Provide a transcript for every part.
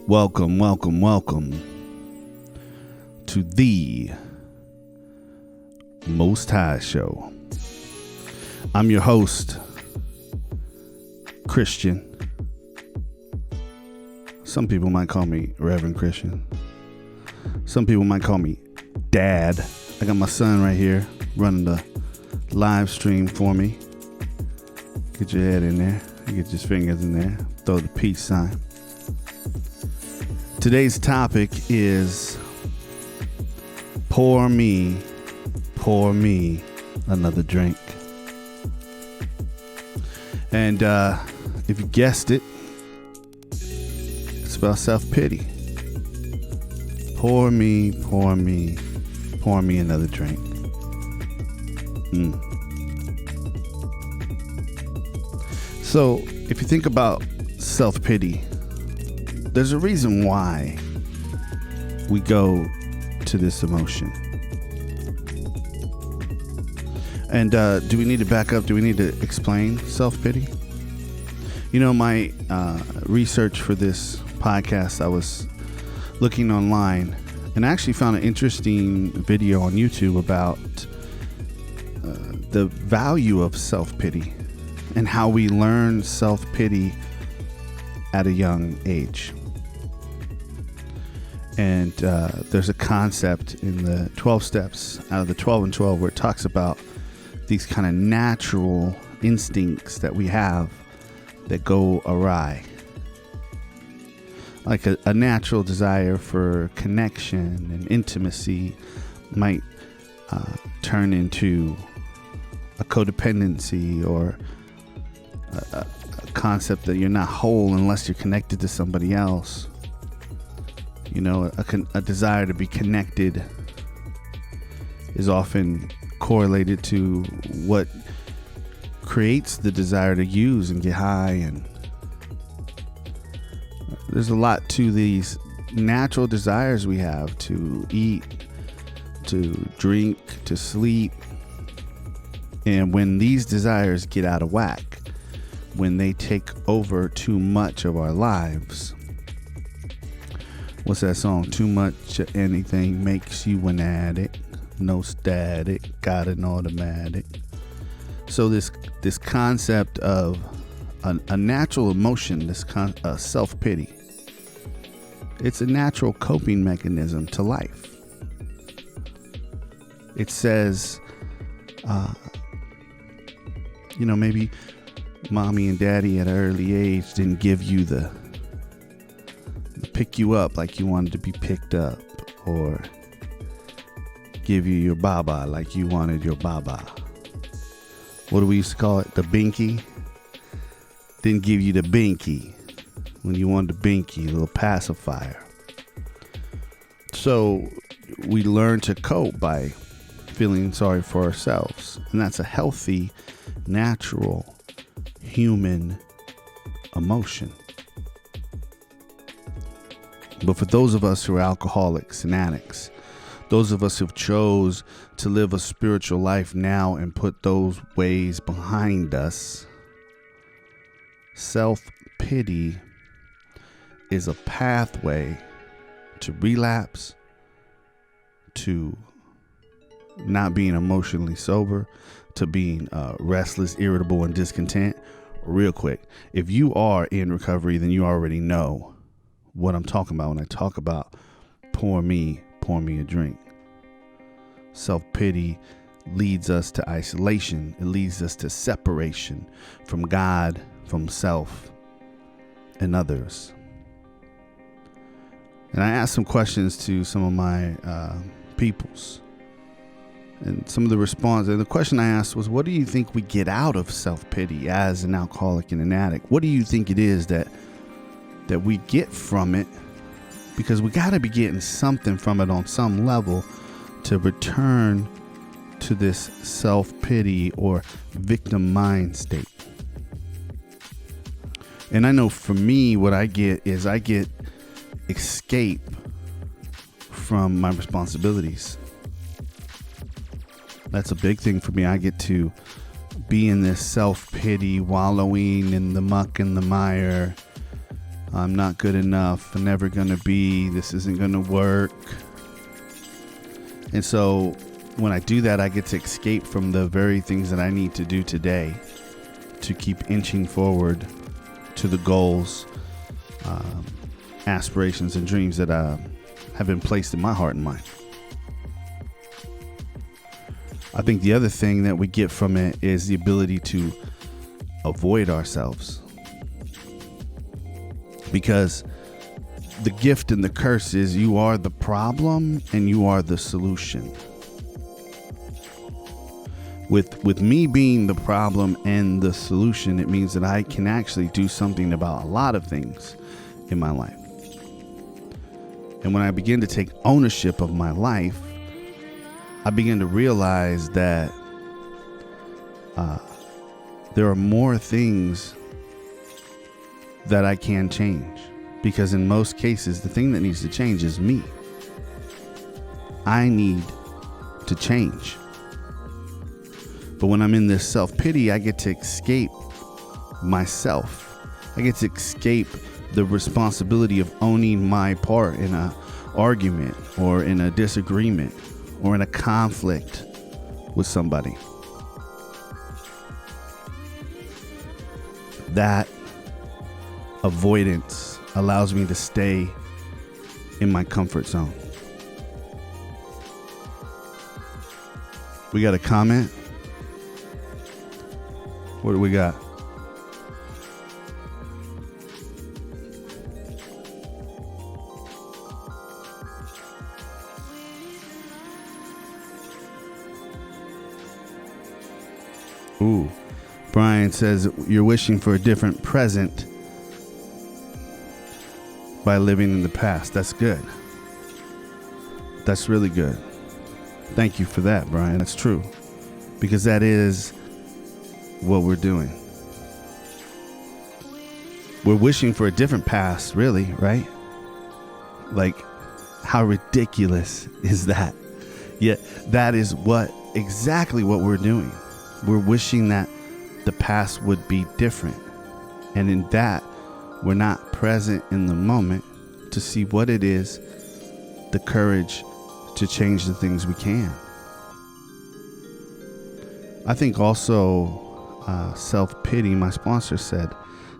Welcome to the Most High Show. I'm your host, Christian. Some people might call me Reverend Christian. Some people might call me Dad. I got my son right here running the live stream for me. Get your head in there. Get your fingers in there. Throw the peace sign. Today's topic is pour me another drink. And if you guessed it, it's about self-pity. Pour me another drink. So if you think about self-pity, there's a reason why we go to this emotion. And do we need to back up? Do we need to explain self-pity? You know, my research for this podcast, I was looking online and I actually found an interesting video on YouTube about the value of self-pity and how we learn self-pity at a young age. And there's a concept in the 12 steps out of the 12 and 12 where it talks about these kind of natural instincts that we have that go awry. Like a natural desire for connection and intimacy might turn into a codependency or a concept that you're not whole unless you're connected to somebody else. You know, a desire to be connected is often correlated to what creates the desire to use and get high. And there's a lot to these natural desires we have to eat, to drink, to sleep. And when these desires get out of whack, when they take over too much of our lives, what's that song? Too much of anything makes you an addict. No static, got an automatic. So this concept of a natural emotion, this self-pity, it's a natural coping mechanism to life. It says, maybe mommy and daddy at an early age didn't give you the pick you up like you wanted to be picked up, or give you your baba like you wanted your baba. What do we used to call it? The binky? Didn't give you the binky when you wanted the binky, a little pacifier. So we learn to cope by feeling sorry for ourselves. And that's a healthy, natural, human emotion. But for those of us who are alcoholics and addicts, those of us who chose to live a spiritual life now and put those ways behind us, self-pity is a pathway to relapse, to not being emotionally sober, to being restless, irritable, and discontent. Real quick, if you are in recovery, then you already know what I'm talking about when I talk about pour me a drink. Self-pity leads us to isolation. It leads us to separation from God, from self, and others. And I asked some questions to some of my peoples. And some of the response, and the question I asked was, what do you think we get out of self-pity as an alcoholic and an addict? What do you think it is that we get from it? Because we got to be getting something from it on some level to return to this self-pity or victim mind state. And I know for me, what I get is I get escape from my responsibilities. That's a big thing for me. I get to be in this self-pity, wallowing in the muck and the mire, I'm not good enough. I'm never going to be. This isn't going to work. And so when I do that, I get to escape from the very things that I need to do today to keep inching forward to the goals, aspirations, and dreams that have been placed in my heart and mind. I think the other thing that we get from it is the ability to avoid ourselves. Because the gift and the curse is you are the problem and you are the solution. With me being the problem and the solution, it means that I can actually do something about a lot of things in my life. And when I begin to take ownership of my life, I begin to realize that there are more things that I can change, because in most cases, the thing that needs to change is me. I need to change. But when I'm in this self-pity, I get to escape myself. I get to escape the responsibility of owning my part in an argument or in a disagreement or in a conflict with somebody. That avoidance allows me to stay in my comfort zone. We got a comment? What do we got? Ooh. Brian says you're wishing for a different present by living in the past. That's good. That's really good. Thank you for that, Brian. That's true. Because that is what we're doing. We're wishing for a different past, really, right? Like, how ridiculous is that? Yet that is exactly what we're doing. We're wishing that the past would be different. And in that, we're not present in the moment to see what it is, the courage to change the things we can. I think also self-pity, my sponsor said,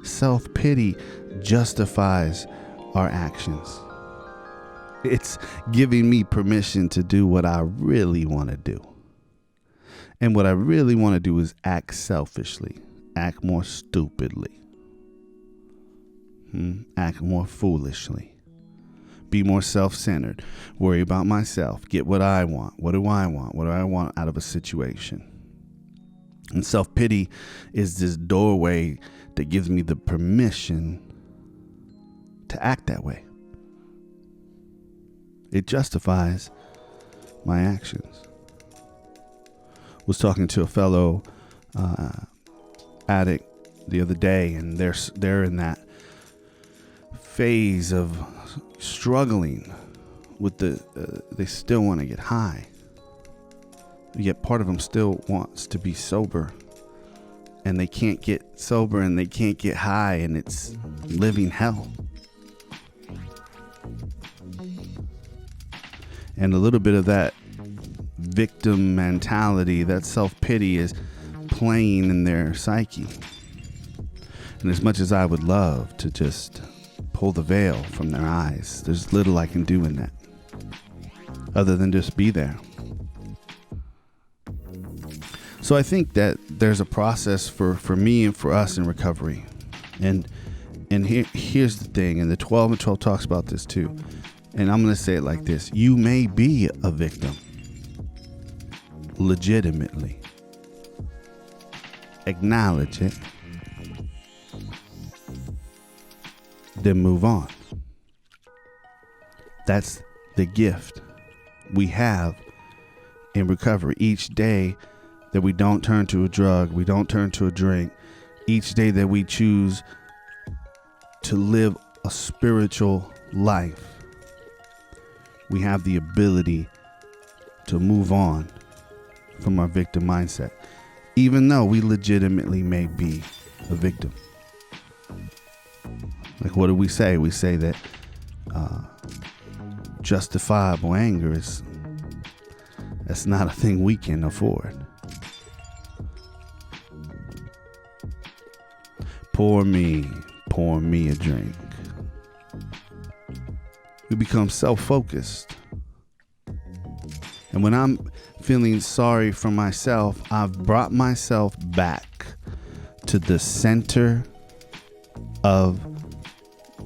self-pity justifies our actions. It's giving me permission to do what I really want to do. And what I really want to do is act selfishly, act more stupidly, act more foolishly, be more self-centered, worry about myself, get what I want. What do I want? What do I want out of a situation? And self-pity is this doorway that gives me the permission to act that way. It justifies my actions. Was talking to a fellow addict the other day, and they're in that phase of struggling with they still want to get high, yet part of them still wants to be sober, and they can't get sober and they can't get high, and it's living hell. And a little bit of that victim mentality, that self-pity, is playing in their psyche. And as much as I would love to just pull the veil from their eyes, there's little I can do in that other than just be there. So I think that there's a process for me and for us in recovery. And here's the thing, and the 12 and 12 talks about this too. And I'm going to say it like this. You may be a victim legitimately. Acknowledge it. Then move on. That's the gift we have in recovery. Each day that we don't turn to a drug, we don't turn to a drink, each day that we choose to live a spiritual life, we have the ability to move on from our victim mindset, even though we legitimately may be a victim. Like, what do we say? We say that justifiable anger that's not a thing we can afford. Pour me a drink. We become self-focused. And when I'm feeling sorry for myself, I've brought myself back to the center of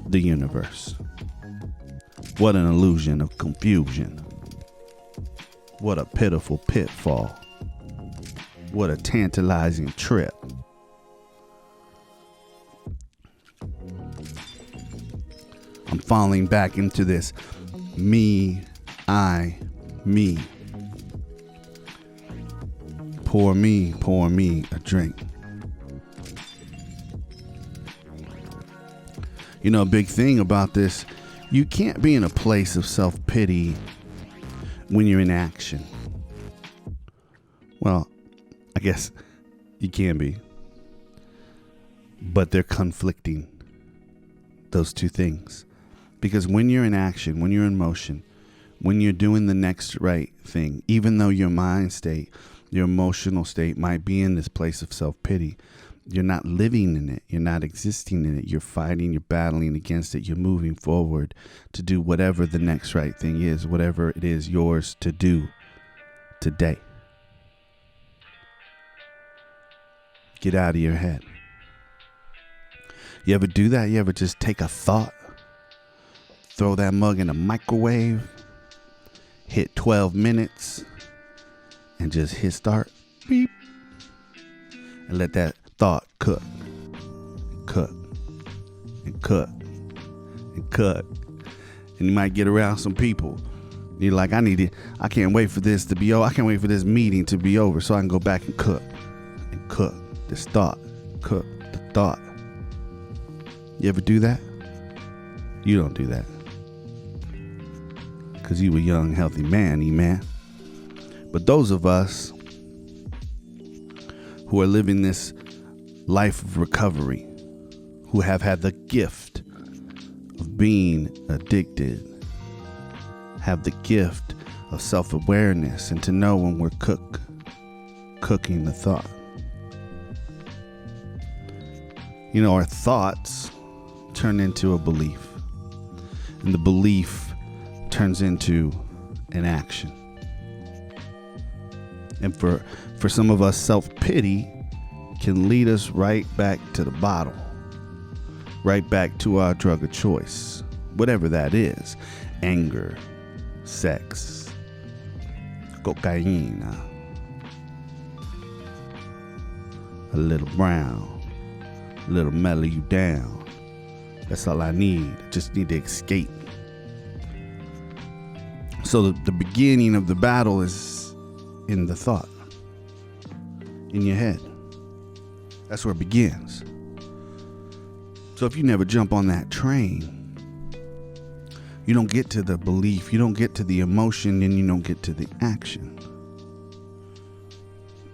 the universe. What an illusion of confusion. What a pitiful pitfall. What a tantalizing trip. I'm falling back into this me. Pour me a drink. You know, a big thing about this, you can't be in a place of self-pity when you're in action. Well, I guess you can be. But they're conflicting, those two things. Because when you're in action, when you're in motion, when you're doing the next right thing, even though your mind state, your emotional state might be in this place of self-pity, you're not living in it. You're not existing in it. You're fighting, you're battling against it. You're moving forward to do whatever the next right thing is, whatever it is yours to do today. Get out of your head. You ever do that? You ever just take a thought, throw that mug in a microwave, hit 12 minutes, and just hit start, beep, and let that thought cook, and cook. And you might get around some people. You're like, I can't wait for this to be over. I can't wait for this meeting to be over so I can go back and cook this thought, cook the thought. You ever do that? You don't do that. Because you a young, healthy man. But those of us who are living this life of recovery, who have had the gift of being addicted, have the gift of self-awareness and to know when we're cooking the thought. You know, our thoughts turn into a belief, and the belief turns into an action. And for some of us, self-pity can lead us right back to the bottle, right back to our drug of choice, whatever that is. Anger, sex, cocaine, a little brown, a little mellow you down. That's all I need. Just need to escape. So the beginning of the battle is in the thought, in your head. That's where it begins. So if you never jump on that train, you don't get to the belief, you don't get to the emotion, and you don't get to the action.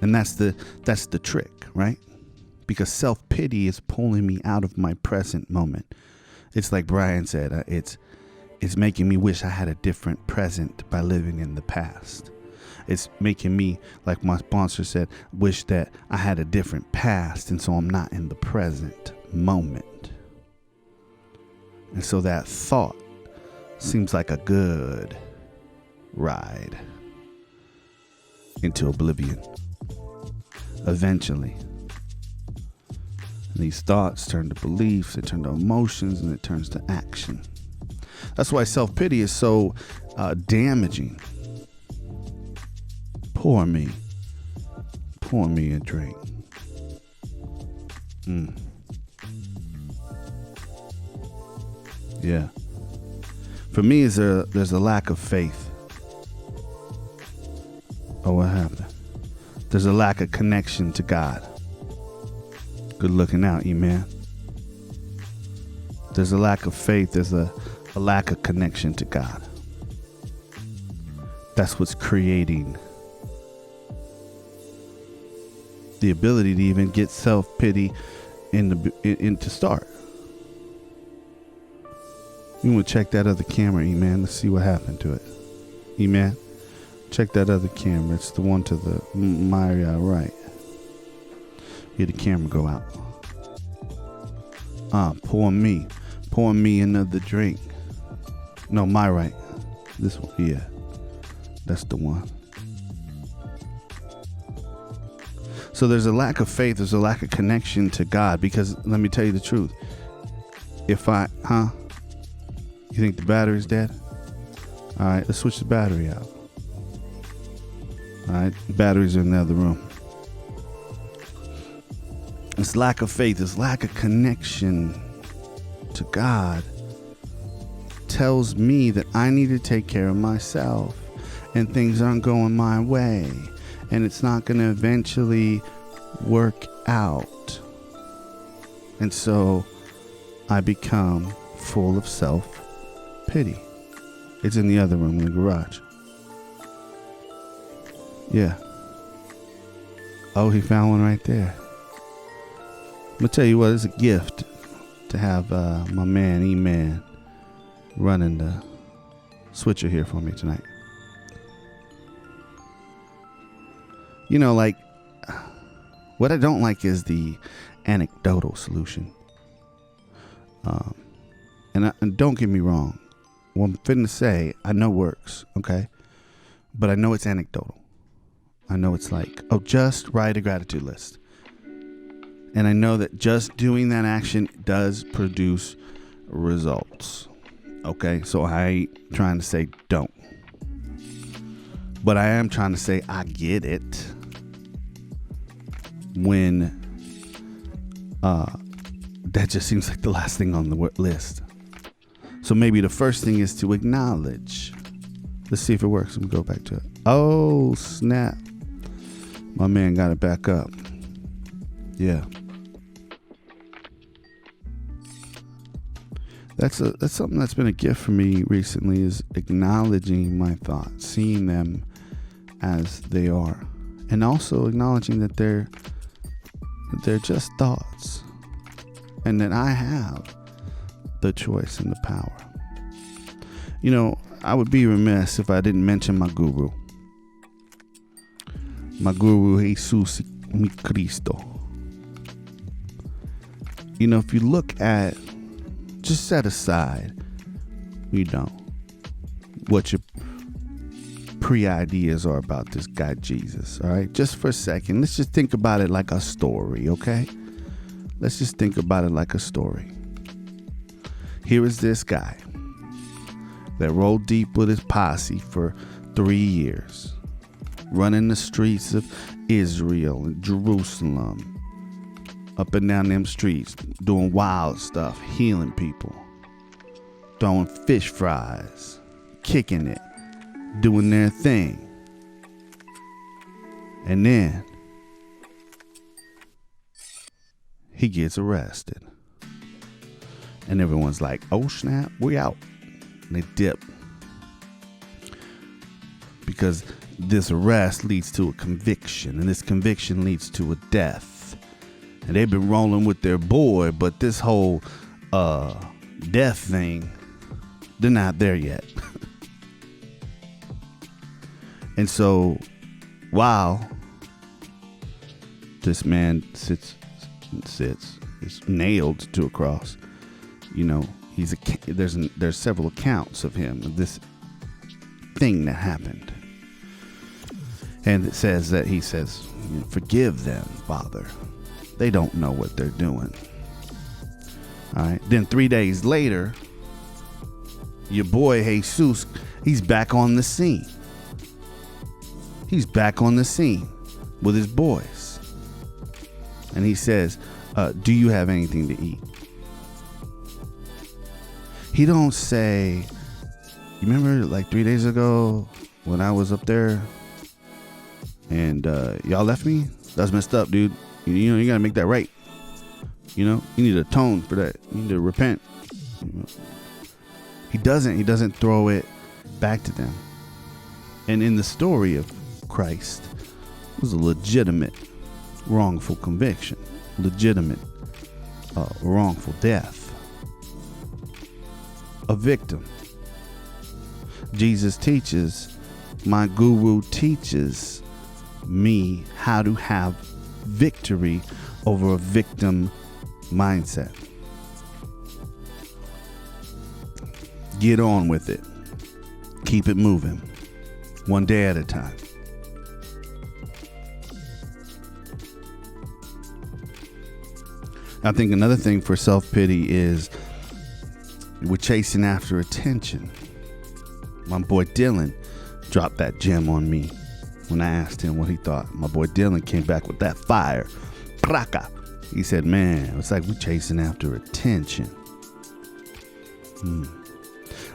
And that's the trick, right? Because self-pity is pulling me out of my present moment. It's like Brian said, it's making me wish I had a different present by living in the past. It's making me, like my sponsor said, wish that I had a different past, and so I'm not in the present moment. And so that thought seems like a good ride into oblivion. Eventually. And these thoughts turn to beliefs, they turn to emotions, and it turns to action. That's why self-pity is so damaging. Pour me a drink. Yeah. For me, there's a lack of faith. Oh, what happened? There's a lack of connection to God. Good looking out, man. There's a lack of faith. There's a lack of connection to God. That's what's creating the ability to even get self-pity to start. You want to check that other camera, E-Man. Let's see what happened to it. E-Man, check that other camera. It's the one to my right. Here, the camera go out. Pour me another drink. No, my right. This one, yeah. That's the one. So there's a lack of faith. There's a lack of connection to God, because let me tell you the truth. You think the battery's dead? All right, let's switch the battery out. All right, the batteries are in the other room. This lack of faith, this lack of connection to God tells me that I need to take care of myself, and things aren't going my way, and it's not going to eventually work out. And so I become full of self-pity. It's in the other room, in the garage. Yeah. Oh, he found one right there. I'm going to tell you what, it's a gift to have my man, E-Man, running the switcher here for me tonight. You know, like, what I don't like is the anecdotal solution. And don't get me wrong. What I'm finna say, I know works, okay? But I know it's anecdotal. I know it's like, just write a gratitude list. And I know that just doing that action does produce results. Okay, so I ain't trying to say don't. But I am trying to say I get it when that just seems like the last thing on the list. So maybe the first thing is to acknowledge. Let's see if it works. Let me go back to it. Oh, snap. My man got it back up. Yeah. That's something that's been a gift for me recently, is acknowledging my thoughts, seeing them as they are, and also acknowledging that they're just thoughts, and that I have the choice and the power. You know, I would be remiss if I didn't mention my guru, Jesus mi Cristo. You know, if you look at, just set aside, what your pre-ideas are about this guy Jesus, all right? Just for a second, let's just think about it like a story, okay? Let's just think about it like a story. Here is this guy that rolled deep with his posse for 3 years, running the streets of Israel and Jerusalem, up and down them streets, doing wild stuff, healing people, throwing fish fries, kicking it, doing their thing. And then he gets arrested. And everyone's like, oh snap, we out. And they dip. Because this arrest leads to a conviction, and this conviction leads to a death. And they've been rolling with their boy, but this whole death thing, they're not there yet. And so while this man sits, is nailed to a cross, you know, there's several accounts of him, of this thing that happened. And it says that he says, forgive them, Father. They don't know what they're doing. All right. Then 3 days later, your boy Jesus, he's back on the scene. He's back on the scene with his boys. And he says, do you have anything to eat? He don't say, you remember like 3 days ago when I was up there and y'all left me? That's messed up, dude. You know, you gotta make that right. You know, you need to atone for that. You need to repent. You know? He doesn't throw it back to them. And in the story of Christ, it was a legitimate wrongful conviction, legitimate wrongful death a victim. Jesus teaches, my guru teaches me how to have victory over a victim mindset. Get on with it. Keep it moving. One day at a time. I think another thing for self-pity is we're chasing after attention. My boy Dylan dropped that gem on me when I asked him what he thought. My boy Dylan came back with that fire. Kraka. He said, man, it's like we're chasing after attention.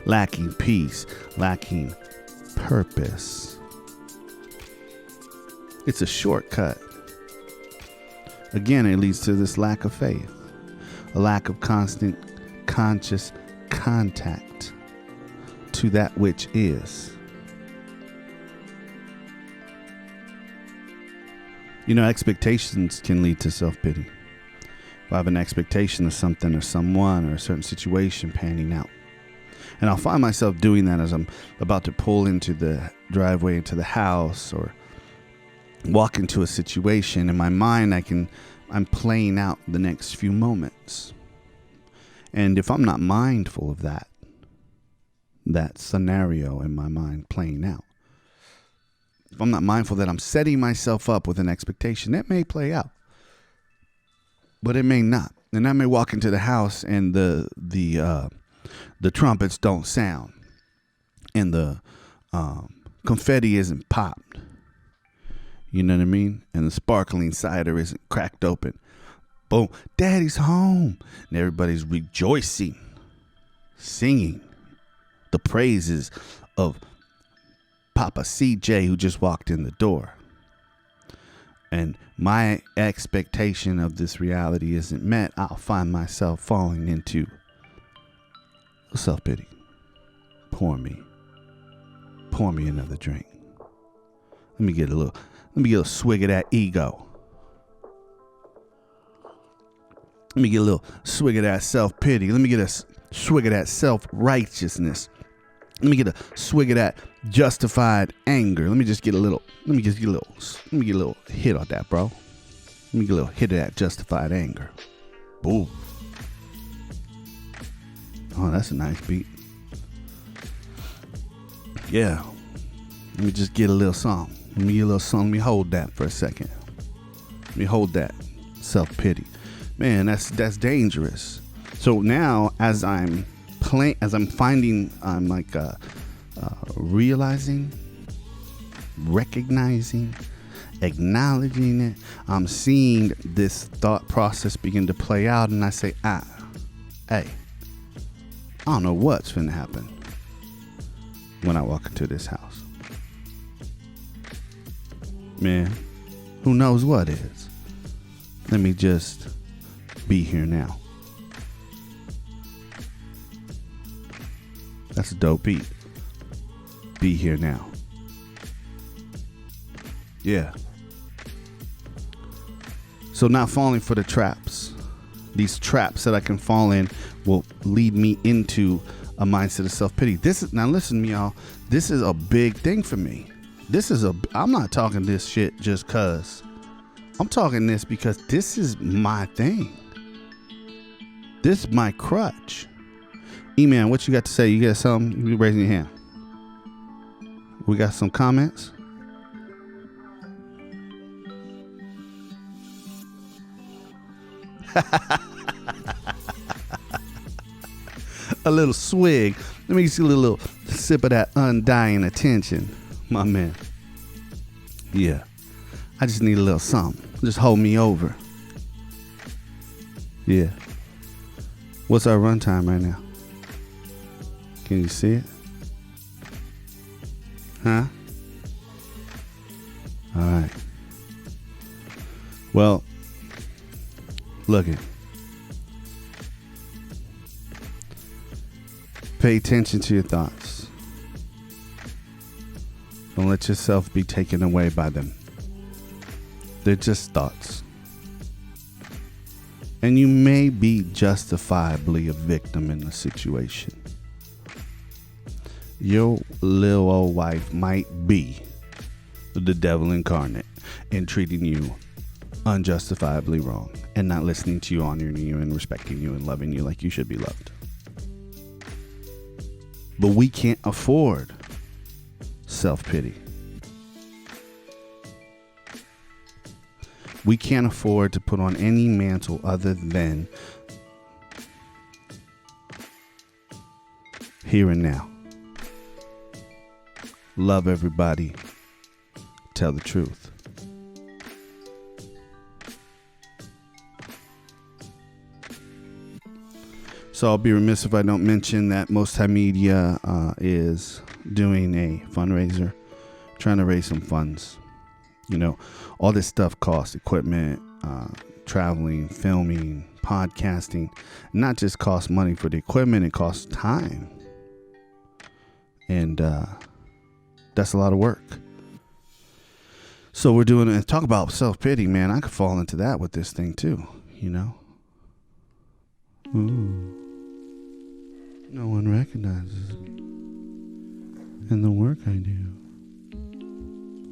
Lacking peace, lacking purpose. It's a shortcut. Again, it leads to this lack of faith, a lack of constant, conscious contact to that which is. You know, expectations can lead to self-pity. If I have an expectation of something or someone or a certain situation panning out, and I'll find myself doing that as I'm about to pull into the driveway into the house or walk into a situation. In my mind, I'm playing out the next few moments. And if I'm not mindful of that scenario in my mind playing out, if I'm not mindful that I'm setting myself up with an expectation, that may play out, but it may not. And I may walk into the house and the trumpets don't sound and the confetti isn't popped. You know what I mean? And the sparkling cider isn't cracked open. Boom, Daddy's home. And everybody's rejoicing, singing the praises of Papa CJ who just walked in the door. And my expectation of this reality isn't met. I'll find myself falling into self-pity. Pour me another drink. Let me get a little swig of that ego. Let me get a little swig of that self-pity. Let me get a swig of that self-righteousness. Let me get a swig of that justified anger. Let me get a little hit on that, bro. Let me get a little hit of that justified anger. Boom. Oh, that's a nice beat. Yeah. Let me just get a little song. Let me hold that for a second. Let me hold that self-pity. Man, that's dangerous. So now as I'm realizing, recognizing, acknowledging it, I'm seeing this thought process begin to play out, and I say, hey, I don't know what's finna happen when I walk into this house. Man, who knows what is? Let me just be here now. That's a dope beat. Be here now. Yeah. So not falling for the traps. These traps that I can fall in will lead me into a mindset of self-pity. Now listen to me, y'all. This is a big thing for me. I'm not talking this shit just cause. I'm talking this because this is my thing. This is my crutch. E-Man, what you got to say? You got something? You raising your hand. We got some comments. A little swig. Let me see a little sip of that undying attention, my man. Yeah, I just need a little something. Just hold me over. Yeah. What's our runtime right now? Can you see it? Huh? All right. Well, look it. Pay attention to your thoughts. Don't let yourself be taken away by them. They're just thoughts. And you may be justifiably a victim in the situation. your little old wife might be the devil incarnate and treating you unjustifiably wrong and not listening to you, honoring you, and respecting you and loving you like you should be loved. But we can't afford self-pity. We can't afford to put on any mantle other than here and now. Love everybody. Tell the truth. So I'll be remiss if I don't mention that Most High Media is doing a fundraiser, trying to raise some funds. You know, all this stuff costs equipment, traveling, filming, podcasting. Not just costs money for the equipment, it costs time. And that's a lot of work. So we're doing it. Talk about self-pity, man. I could fall into that with this thing too, you know. Ooh. No one recognizes me in the work I do.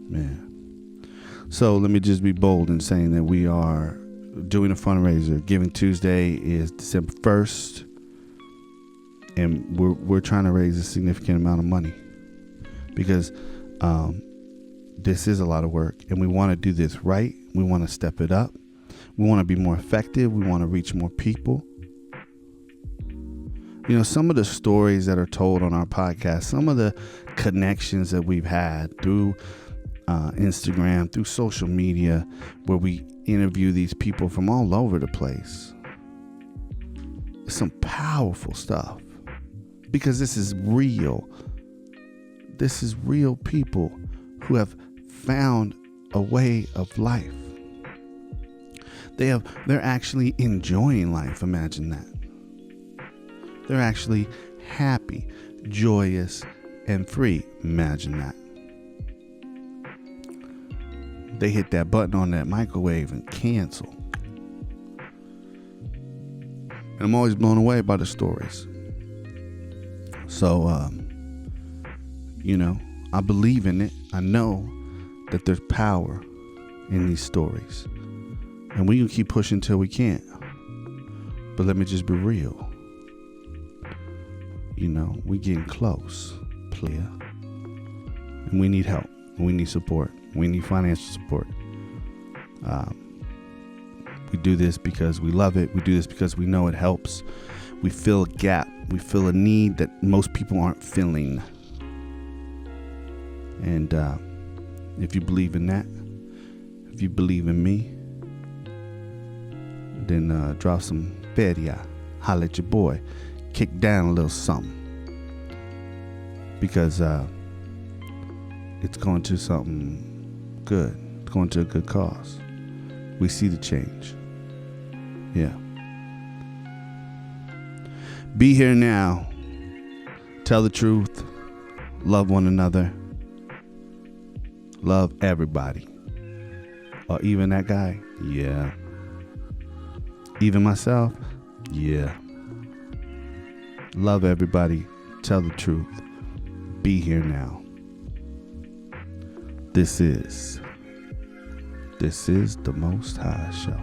Man. So let me just be bold in saying that we are doing a fundraiser. Giving Tuesday is December 1st. And we're trying to raise a significant amount of money because this is a lot of work, and we want to do this right. We want to step it up. We want to be more effective. We want to reach more people. You know, some of the stories that are told on our podcast, some of the connections that we've had through Instagram, through social media, where we interview these people from all over the place. Some powerful stuff. Because this is real. This is real people who have found a way of life. They're actually enjoying life. Imagine that. They're actually happy, joyous, and free. Imagine that. They hit that button on that microwave and cancel. And I'm always blown away by the stories. So, you know, I believe in it. I know that there's power in these stories. And we can keep pushing till we can't. But let me just be real. You know, we getting close, player. And we need help. We need support. We need financial support. We do this because we love it. We do this because we know it helps. We fill a gap. We fill a need that most people aren't filling. And if you believe in that, if you believe in me, then drop some pitty. Holla at your boy. Kick down a little something. Because it's going to something good. It's going to a good cause. We see the change. Yeah. Be here now. Tell the truth. Love one another. Love everybody. Or even that guy. Yeah. Even myself. Yeah. Love everybody. Tell the truth. Be here now. This is the Most High Show.